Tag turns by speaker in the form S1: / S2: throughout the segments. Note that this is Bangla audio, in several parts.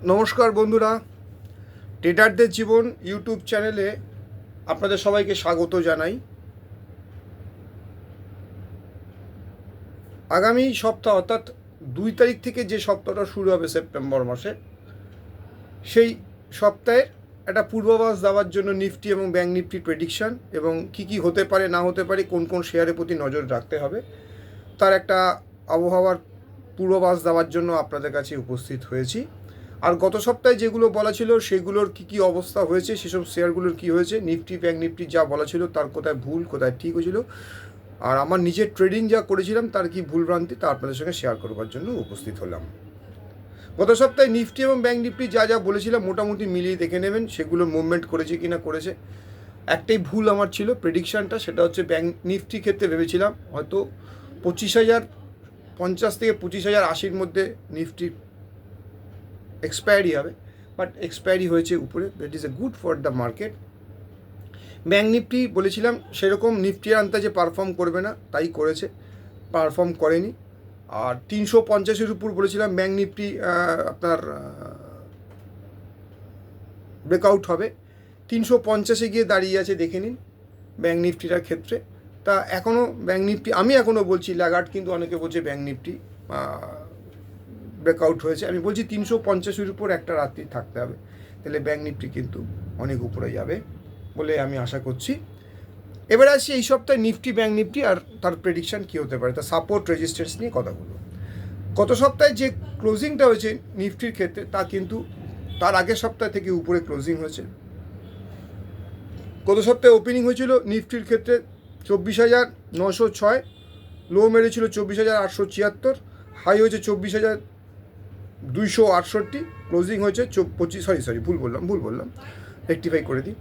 S1: নমস্কার বন্ধুরা, ট্রেডারদের জীবন ইউটিউব চ্যানেলে আপনাদের সবাইকে স্বাগত জানাই। আগামী সপ্তাহ অর্থাৎ 2 তারিখ থেকে যে সপ্তাহটা শুরু হবে সেপ্টেম্বর মাসে, সেই সপ্তাহের একটা পূর্বাভাস দেওয়ার জন্য নিফটি এবং ব্যাঙ্ক নিফটির প্রেডিকশান এবং কি হতে পারে না হতে পারে, কোন কোন শেয়ারের প্রতি নজর রাখতে হবে, তার একটা আবহাওয়ার পূর্বাভাস দেওয়ার জন্য আপনাদের কাছে উপস্থিত হয়েছি। আর গত সপ্তাহে যেগুলো বলা ছিল সেগুলোর কি অবস্থা হয়েছে, সেসব শেয়ারগুলোর কি হয়েছে, নিফটি ব্যাঙ্ক নিফটি যা বলা ছিল তার কোথায় ভুল কোথায় ঠিক হয়েছিল, আর আমার নিজের ট্রেডিং যা করেছিলাম তার কি ভুলভ্রান্তি তা আপনাদের সঙ্গে শেয়ার করবার জন্য উপস্থিত হলাম। গত সপ্তাহে নিফটি এবং ব্যাঙ্ক নিফটি যা বলেছিলাম মোটামুটি মিলিয়ে দেখে নেবেন সেগুলো মুভমেন্ট করেছে কি না করেছে। একটাই ভুল আমার ছিল প্রেডিকশানটা, সেটা হচ্ছে ব্যাঙ্ক নিফটি ক্ষেত্রে ভেবেছিলাম হয়তো 25,050 থেকে 25,080 মধ্যে নিফটি এক্সপায়ারি হবে, বাট এক্সপায়ারি হয়েছে উপরে, that is a good for the market. Bank Nifty বলেছিলাম সেরকম নিফটির আন্দাজে পারফর্ম করবে না, তাই করেছে, পারফর্ম করেনি। আর 350-এর উপর বলেছিলাম ব্যাঙ্ক নিফটি আপনার ব্রেকআউট হবে, 350-এ গিয়ে দাঁড়িয়ে আছে, দেখে নিন ব্যাঙ্ক নিফটিটার ক্ষেত্রে। তা এখনও ব্যাঙ্ক নিফটি, আমি এখনও বলছি ল্যাগার্ড, কিন্তু অনেকে বলছে ব্যাঙ্ক নিফটি ব্রেকআউট হয়েছে। আমি বলছি 350-এর উপর একটা রাত্রি থাকতে হবে, তাহলে ব্যাঙ্ক নিফটি কিন্তু অনেক উপরে যাবে বলে আমি আশা করছি। এবারে আসি এই সপ্তাহে নিফটি ব্যাঙ্ক নিফটি আর তার প্রেডিকশান কী হতে পারে, তার সাপোর্ট রেজিস্ট্যান্স নিয়ে কথাগুলো। গত সপ্তাহে যে ক্লোজিংটা হয়েছে নিফটির ক্ষেত্রে তা কিন্তু তার আগের সপ্তাহ থেকে উপরে ক্লোজিং হয়েছে। গত সপ্তাহে ওপেনিং হয়েছিল নিফটির ক্ষেত্রে 24,906, লো মেরেছিল 24,876, হাই হয়েছে 24,268, ক্লোজিং হয়েছে ভুল বললাম, রেক্টিফাই করে দিই।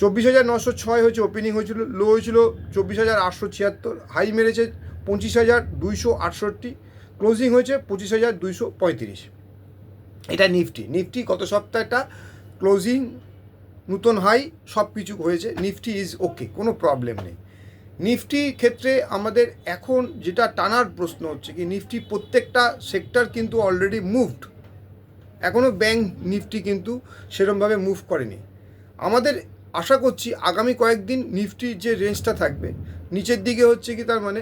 S1: 24,906 হয়েছে ওপেনিং হয়েছিল, লো হয়েছিল 24,876, হাই মেরেছে 25,268, ক্লোজিং হয়েছে 25,235। এটা নিফটি গত সপ্তাহটা ক্লোজিং নতুন হাই সব কিছু হয়েছে, নিফটি ইজ ওকে, কোনো প্রবলেম নেই। নিফটির ক্ষেত্রে আমাদের এখন যেটা টানার প্রশ্ন হচ্ছে কি, নিফটি প্রত্যেকটা সেক্টর কিন্তু অলরেডি মুভড, এখনও ব্যাঙ্ক নিফটি কিন্তু সেরকমভাবে মুভ করেনি। আমাদের আশা করছি আগামী কয়েকদিন নিফটির যে রেঞ্জটা থাকবে, নিচের দিকে হচ্ছে কি তার মানে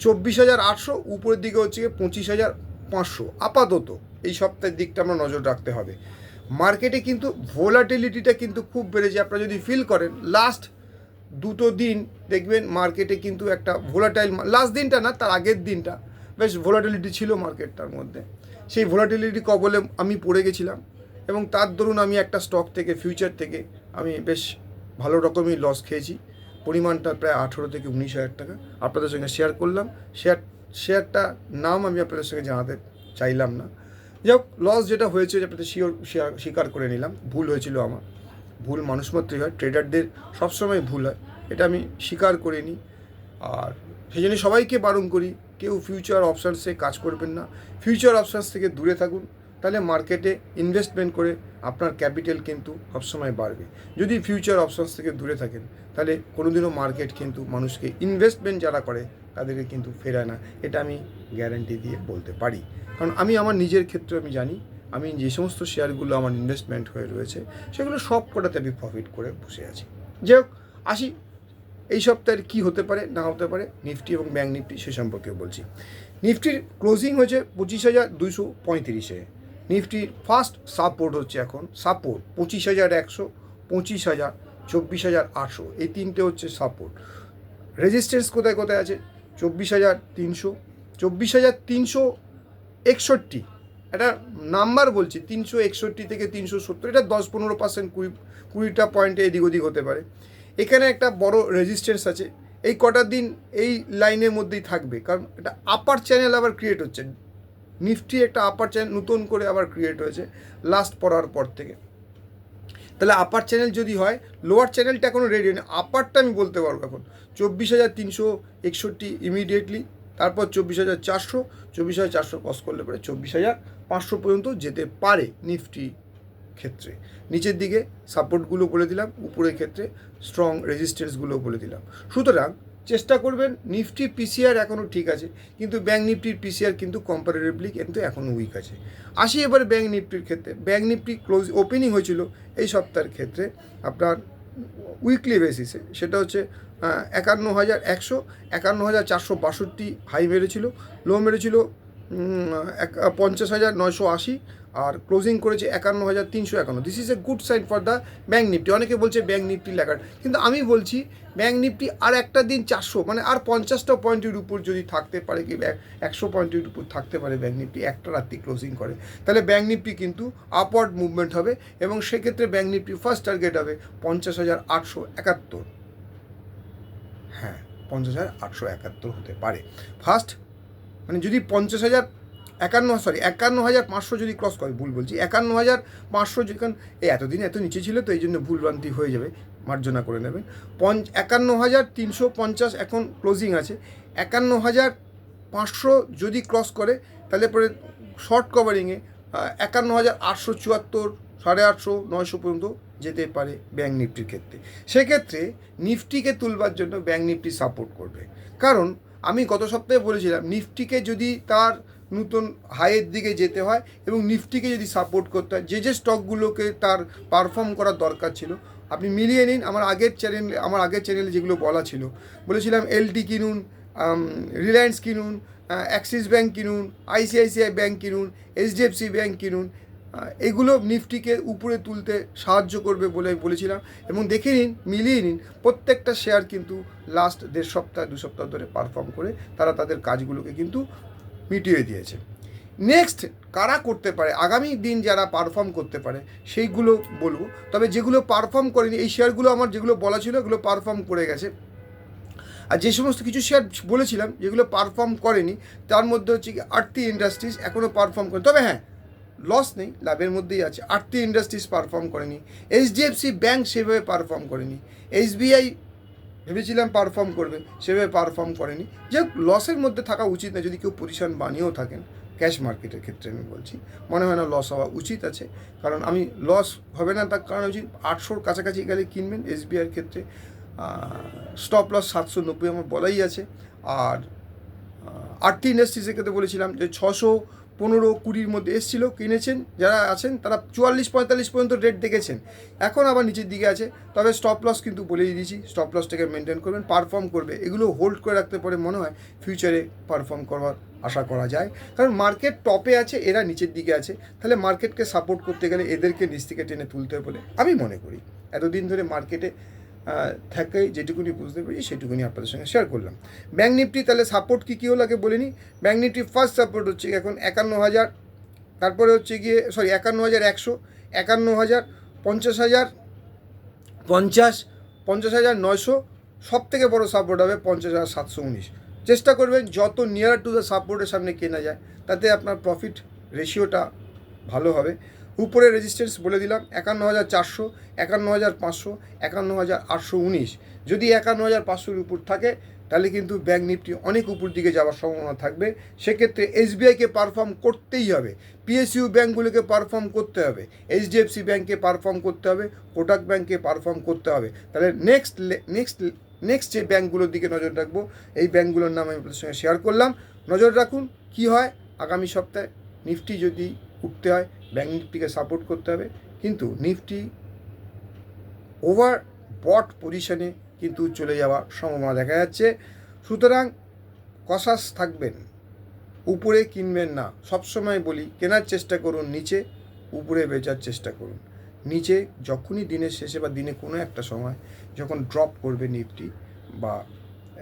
S1: 24,800, উপরের দিকে হচ্ছে কি 25,500, আপাতত এই সপ্তাহের দিকটা আমরা নজর রাখতে হবে। মার্কেটে কিন্তু ভোলাটিলিটিটা কিন্তু খুব বেড়েছে, আপনারা যদি ফিল করেন লাস্ট 2 দিন দেখবেন মার্কেটে কিন্তু একটা ভোলাটাইল, লাস্ট দিনটা না তার আগের দিনটা বেশ ভোলাটিলিটি ছিল মার্কেটটার মধ্যে। সেই ভোলাটিলিটি কবলে আমি পড়ে গেছিলাম এবং তার দরুন আমি একটা স্টক থেকে, ফিউচার থেকে আমি বেশ ভালো রকমই লস খেয়েছি, পরিমাণটা প্রায় 18 থেকে 19,000 টাকা আপনাদের সঙ্গে শেয়ার করলাম। শেয়ারটা নাম আমি আপনাদের সঙ্গে জানাতে চাইলাম না। যাই হোক, লস যেটা হয়েছে আপনাদের স্বীকার করে নিলাম, ভুল হয়েছিল আমার, ভুল মানুষ মাত্রই হয়, ট্রেডারদের সবসময় ভুল হয়, এটা আমি স্বীকার করে নিই। আর সেই জন্য সবাইকে বারণ করি, কেউ ফিউচার অপশানসে কাজ করবেন না, ফিউচার অপশানস থেকে দূরে থাকুন, তাহলে মার্কেটে ইনভেস্টমেন্ট করে আপনার ক্যাপিটাল কিন্তু সবসময় বাড়বে। যদি ফিউচার অপশানস থেকে দূরে থাকেন তাহলে কোনোদিনও মার্কেট কিন্তু মানুষকে, ইনভেস্টমেন্ট যারা করে তাদেরকে কিন্তু ফেরায় না, এটা আমি গ্যারান্টি দিয়ে বলতে পারি। কারণ আমি আমার নিজের ক্ষেত্রে আমি জানি, আমি যে সমস্ত শেয়ারগুলো আমার ইনভেস্টমেন্ট হয়ে রয়েছে সেগুলো সব কটাতে আমি প্রফিট করে বসে আছি। যাই হোক, আসি এই সপ্তাহের কী হতে পারে না হতে পারে নিফটি এবং ব্যাঙ্ক নিফটি সে সম্পর্কে বলছি। নিফটির ক্লোজিং হয়েছে 25,235-এ। নিফটির ফার্স্ট সাপোর্ট হচ্ছে এখন সাপোর্ট 25,100, 25,000, 24,800, এই তিনটে হচ্ছে সাপোর্ট। রেজিস্ট্যান্স কোথায় কোথায় আছে, 24,300, 24,361, একটা নাম্বার বলছি, 361 থেকে 370, এটা 10-15%, 20টা পয়েন্টে এদিক ওদিক হতে পারে। এখানে একটা বড় রেজিস্ট্যান্স আছে, এই কটা দিন এই লাইনের মধ্যেই থাকবে, কারণ এটা আপার চ্যানেল আবার ক্রিয়েট হচ্ছে, নিফটি একটা আপার চ্যানেল নতুন করে আবার ক্রিয়েট হয়েছে লাস্ট পড়ার পর থেকে। তাহলে আপার চ্যানেল যদি হয়, লোয়ার চ্যানেলটা এখনও রেডি হয়নি, আপারটা আমি বলতে পারবো এখন 24,361 ইমিডিয়েটলি, তারপর 24,400, 24,400 ক্রস করলে পরে 24,500 পর্যন্ত যেতে পারে নিফটি ক্ষেত্রে। নিচের দিকে সাপোর্টগুলো বলে দিলাম, উপরের ক্ষেত্রে স্ট্রং রেজিস্ট্যান্সগুলো বলে দিলাম। সুতরাং চেষ্টা করবেন নিফটি পিসিআর এখনও ঠিক আছে, কিন্তু ব্যাঙ্ক নিফটির পিসিআর কিন্তু কম্পারেটিভলি কিন্তু এখনও উইক আছে। আসি এবার ব্যাঙ্ক নিফটির ক্ষেত্রে। ব্যাঙ্ক নিফটি ওপেনিং হয়েছিল এই সপ্তাহের ক্ষেত্রে আপনার উইকলি বেসিসে, সেটা হচ্ছে 51,100, 51,462 হাই মেরেছিল, লো মেরেছিল 50,980, আর ক্লোজিং করেছে 51,351। This is a good sign for the bank Nifty. অনেকে বলছে ব্যাঙ্ক নিফটি ল্যাগার্ড, কিন্তু আমি বলছি ব্যাঙ্ক নিফটি আর একটা দিন 400 মানে আর 50টা পয়েন্টের উপর যদি থাকতে পারে, কি 100 পয়েন্টের উপর থাকতে পারে ব্যাঙ্ক নিফটি, একটা রাত্রি ক্লোজিং করে, তাহলে ব্যাঙ্ক নিফটি কিন্তু আপওয়ার্ড মুভমেন্ট হবে, এবং সেক্ষেত্রে ব্যাঙ্ক নিফটি ফার্স্ট টার্গেট হবে 50,871। হ্যাঁ, 50,871 হতে পারে ফার্স্ট, মানে যদি 51,500 যদি ক্রস করে, ভুল বলছি, 51,500 যদি, কারণ এতদিন এত নিচে ছিল তো এই জন্য ভুলভ্রান্তি হয়ে যাবে, মার্জনা করে নেবেন। 51,350 এখন ক্লোজিং আছে। 51,500 যদি ক্রস করে, তাহলে পরে শর্ট কভারিংয়ে 51,874, 850, 900 পর্যন্ত যেতে পারে ব্যাঙ্ক নিফটির ক্ষেত্রে। সেক্ষেত্রে নিফটিকে তুলবার জন্য ব্যাঙ্ক নিফটি সাপোর্ট করবে, কারণ আমি গত সপ্তাহে বলেছিলাম নিফটিকে যদি তার নতুন হাইয়ের দিকে যেতে হয় এবং নিফটিকে যদি সাপোর্ট করতে হয়, যে স্টকগুলোকে তার পারফর্ম করার দরকার ছিল, আপনি মিলিয়ে নিন। আমার আগের চ্যানেলে যেগুলো বলা ছিল, বলেছিলাম এলটি কিনুন, রিলায়েন্স কিনুন, অ্যাক্সিস ব্যাঙ্ক কিনুন, আইসিআইসিআই ব্যাঙ্ক কিনুন, এইচডিএফসি ব্যাঙ্ক কিনুন, এগুলো নিফটিকে উপরে তুলতে সাহায্য করবে বলে বলেছিলাম। এবং দেখে নিন, মিলিয়ে নিন, প্রত্যেকটা শেয়ার কিন্তু লাস্ট 1.5 সপ্তাহ 2 সপ্তাহ ধরে পারফর্ম করে তারা তাদের কাজগুলোকে কিন্তু মিটিয়ে দিয়েছে। নেক্সট কারা করতে পারে, আগামী দিন যারা পারফর্ম করতে পারে সেইগুলো বলবো। তবে যেগুলো পারফর্ম করেনি, এই শেয়ারগুলো আমার যেগুলো বলা ছিল এগুলো পারফর্ম করে গেছে। আর যে সমস্ত কিছু শেয়ার বলেছিলাম যেগুলো পারফর্ম করেনি, তার মধ্যে হচ্ছে কি আরতি ইন্ডাস্ট্রিজ এখনও পারফর্ম করে, তবে হ্যাঁ লস নেই, লাভের মধ্যেই আছে। আরতি ইন্ডাস্ট্রিজ পারফর্ম করেনি, এইচডিএফসি ব্যাঙ্ক সেভাবে পারফর্ম করেনি, এসবিআই ভেবেছিলাম পারফর্ম করবে, সেভাবে পারফর্ম করেনি। যে লসের মধ্যে থাকা উচিত না, যদি কেউ পজিশন বানিয়েও থাকেন ক্যাশ মার্কেটের ক্ষেত্রে আমি বলছি, মনে হয় না লস হওয়া উচিত আছে। কারণ আমি লস হবে না তার কারণ হচ্ছে 800-র কাছাকাছি গেলে কিনবেন। এসবিআইয়ের ক্ষেত্রে স্টপ লস 790 আমার বলাই আছে। আর আরতি ইন্ডাস্ট্রিজের ক্ষেত্রে বলেছিলাম যে 615-20 মধ্যে এসেছিল, কিনেছেন যারা আছেন তারা 44-45 পর্যন্ত রেট দেখেছেন, এখন আবার নিচের দিকে আছে। তবে স্টপ লস কিন্তু বলেই দিয়েছি, স্টপ লসটাকে মেনটেন করবেন, পারফর্ম করবে। এগুলো হোল্ড করে রাখতে পারে, মনে হয় ফিউচারে পারফর্ম করবার আশা করা যায়, কারণ মার্কেট টপে আছে, এরা নিচের দিকে আছে। তাহলে মার্কেটকে সাপোর্ট করতে গেলে এদেরকে নিচ থেকে টেনে তুলতে হবে বলে আমি মনে করি। এতদিন ধরে মার্কেটে থাকে যেটুকুনি বুঝতে পারি সেটুকুনি আপনাদের সঙ্গে শেয়ার করলাম। ব্যাঙ্ক নিফটি তাহলে সাপোর্ট কী হলো আগে বলে নিই। ব্যাঙ্ক নিফটি ফার্স্ট সাপোর্ট হচ্ছে এখন 51,000, তারপরে হচ্ছে গিয়ে 51,100, 51,000, 50,000, 50,900, সব থেকে বড়ো সাপোর্ট হবে 50,719। চেষ্টা করবেন যত নিয়ার টু দ্য সাপোর্টের সামনে কেনা যায়, তাতে আপনার প্রফিট রেশিওটা ভালো হবে। উপরে রেজিস্ট্যান্স বলে দিলাম 51,400, 51,500, 51,819। যদি 51,500-র উপর থাকে তাহলে কিন্তু ব্যাঙ্ক নিফটি অনেক উপর দিকে যাওয়ার সম্ভাবনা থাকবে। সেক্ষেত্রে এসবিআইকে পারফর্ম করতেই হবে, পিএসইউ ব্যাঙ্কগুলোকে পারফর্ম করতে হবে, এইচডিএফসি ব্যাঙ্ককে পারফর্ম করতে হবে, কোটাক ব্যাঙ্ককে পারফর্ম করতে হবে। তাহলে নেক্সট যে ব্যাঙ্কগুলোর দিকে নজর রাখবো, এই ব্যাঙ্কগুলোর নাম আমি আপনাদের সঙ্গে শেয়ার করলাম। নজর রাখুন কি হয় আগামী সপ্তাহে। নিফটি যদি উঠতে হয় ব্যাঙ্ক নিফটিকে সাপোর্ট করতে হবে, কিন্তু নিফটি ওভার বট পজিশনে কিন্তু চলে যাওয়ার সম্ভাবনা দেখা যাচ্ছে। সুতরাং কশাস থাকবেন, উপরে কিনবেন না। সবসময় বলি কেনার চেষ্টা করুন নিচে, উপরে বেচার চেষ্টা করুন নিচে। যখনই দিনের শেষে বা দিনে কোনো একটা সময় যখন ড্রপ করবে নিফটি বা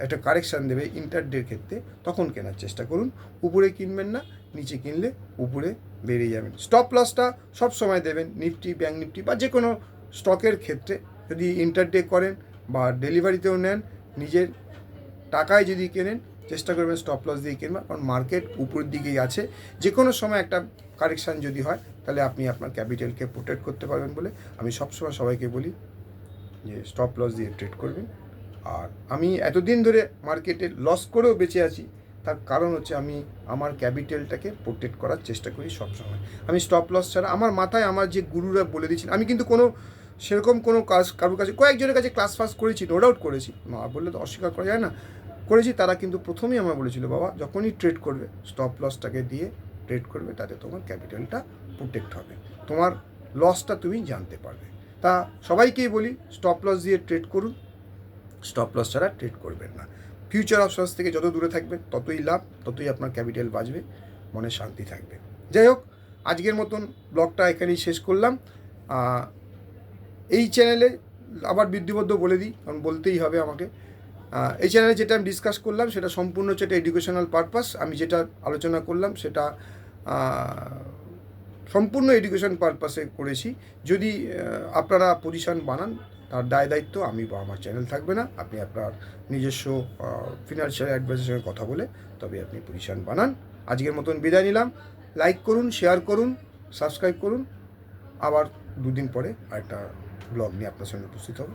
S1: একটা কারেকশান দেবে ইন্টারডের ক্ষেত্রে, তখন কেনার চেষ্টা করুন। উপরে কিনবেন না, নিচে কিনলে উপরে বেরিয়ে যাবেন। স্টপ লসটা সব সময় দেবেন নিফটি, ব্যাঙ্ক নিফটি বা যে কোনো স্টকের ক্ষেত্রে। যদি ইন্টারডে করেন বা ডেলিভারিতেও নেন, নিজের টাকায় যদি কেনেন চেষ্টা করবেন স্টপ লস দিয়ে কিনবেন, কারণ মার্কেট উপরের দিকেই আছে। যে কোনো সময় একটা কারেকশান যদি হয় তাহলে আপনি আপনার ক্যাপিটালকে প্রোটেক্ট করতে পারবেন বলে আমি সবসময় সবাইকে বলি যে স্টপ লস দিয়ে ট্রেড করবেন। আর আমি এতদিন ধরে মার্কেটে লস করেও বেঁচে আছি, তার কারণ হচ্ছে আমি আমার ক্যাপিটালটাকে প্রোটেক্ট করার চেষ্টা করি সবসময়। আমি স্টপ লস ছাড়া, আমার মাথায় আমার যে গুরুরা বলে দিয়েছেন, আমি কিন্তু কোনো সেরকম কোনো কারোর কাছে, কয়েকজনের কাছে ক্লাস ফাস করেছি, নো ডাউট করেছি, না বললে তো অস্বীকার করা যায় না, করেছি। তারা কিন্তু প্রথমেই আমার বলেছিল, বাবা যখনই ট্রেড করবে স্টপ লসটাকে দিয়ে ট্রেড করবে, তাতে তোমার ক্যাপিটালটা প্রোটেক্ট হবে, তোমার লসটা তুমি জানতে পারবে। তা সবাইকেই বলি, স্টপ লস দিয়ে ট্রেড করুন, স্টপ লস ছাড়া ট্রেড করবেন না। ফিউচার অপশনস থেকে যত দূরে থাকবেন ততই লাভ, ততই আপনার ক্যাপিটাল বাঁচবে, মনে শান্তি থাকবে। যাই হোক, আজকের মতন ব্লগটা এখানেই শেষ করলাম। এই চ্যানেলে আবার বিধিবদ্ধ বলে দিই, কারণ বলতেই হবে আমাকে, এই চ্যানেলে যেটা আমি ডিসকাস করলাম সেটা সম্পূর্ণ হচ্ছে একটা এডুকেশনাল পারপাস। আমি যেটা আলোচনা করলাম সেটা সম্পূর্ণ এডুকেশন পারপাসে করেছি। যদি আপনারা পজিশন বানান, তার দায় দায়িত্ব আমি বা আমার চ্যানেল থাকবে না। আপনি আপনার নিজস্ব ফিনান্সিয়াল অ্যাডভাইসের সঙ্গে কথা বলে তবে আপনি পজিশন বানান। আজকের মতন বিদায় নিলাম। লাইক করুন, শেয়ার করুন, সাবস্ক্রাইব করুন। আবার দুদিন পরে আরেকটা ব্লগ নিয়ে আপনার সঙ্গে উপস্থিত হব।